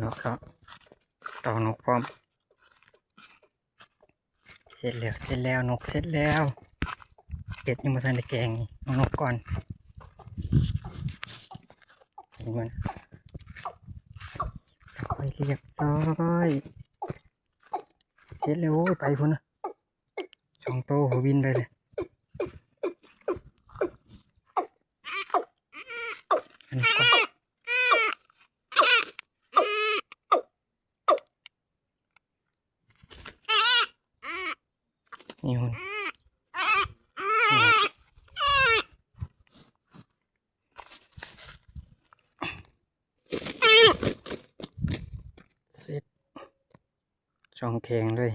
นกครับเต่านกพร้อมเสร็จแล้วนกเสร็จแล้วเป็ดยังมาทันได้แกงเอานกก่อนเห็นมันไปเรียบร้อยเสร็จแล้วโอ้ยไปพุ่นนะ2 โตหัวบินไปเลยอันนี้ก่อนนี่หุ่นเสร็จช่องแข็งเลย